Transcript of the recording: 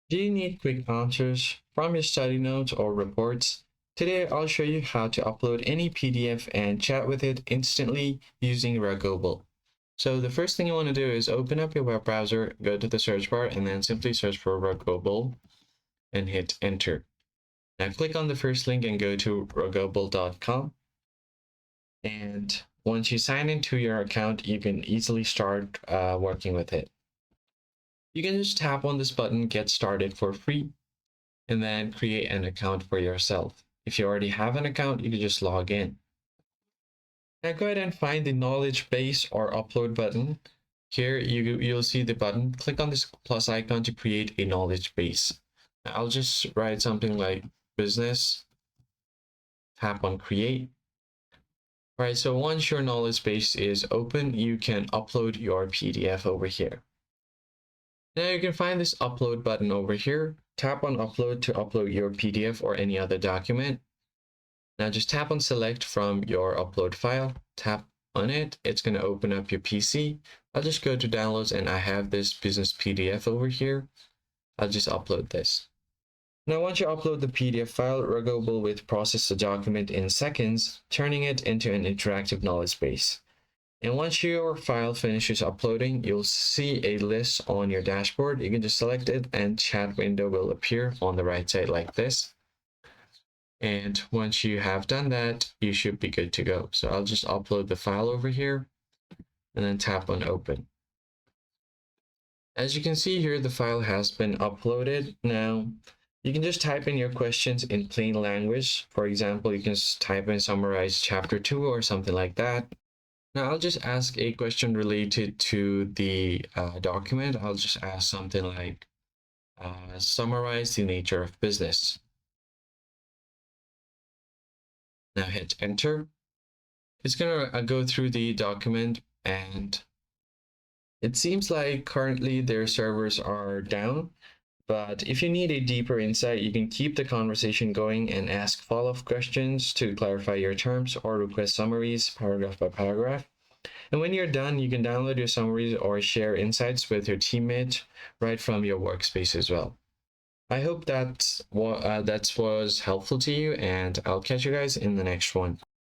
Do you need quick answers from your study notes or reports? Today, I'll show you how to upload any PDF and chat with it instantly using Ragobble. So the first thing you want to do is open up your web browser, go to the search bar, and then simply search for Ragobble and hit enter. Now click on the first link and go to ragobble.com. And once you sign into your account, you can easily start working with it. You can just tap on this button, get started for free, and then create an account for yourself. If you already have an account, you can just log in. Now go ahead and find the knowledge base or upload button. Here you'll see the button. Click on this plus icon to create a knowledge base. Now, I'll just write something like business. Tap on create. All right, so once your knowledge base is open, you can upload your PDF over here. Now you can find this upload button over here. Tap on upload to upload your PDF or any other document. Now just tap on select from your upload file, tap on it. It's going to open up your PC. I'll just go to downloads and I have this business PDF over here. I'll just upload this. Now once you upload the PDF file, Ragobble will process the document in seconds, turning it into an interactive knowledge base. And once your file finishes uploading, you'll see a list on your dashboard. You can just select it and chat window will appear on the right side like this. And once you have done that, you should be good to go. So I'll just upload the file over here and then tap on open. As you can see here, the file has been uploaded. Now, you can just type in your questions in plain language. For example, you can just type in summarize chapter 2 or something like that. Now, I'll just ask a question related to the document. I'll just ask something like summarize the nature of business. Now hit enter. It's going to go through the document, and it seems like currently their servers are down. But if you need a deeper insight, you can keep the conversation going and ask follow-up questions to clarify your terms or request summaries paragraph by paragraph. And when you're done, you can download your summaries or share insights with your teammates right from your workspace as well. I hope that was helpful to you, and I'll catch you guys in the next one.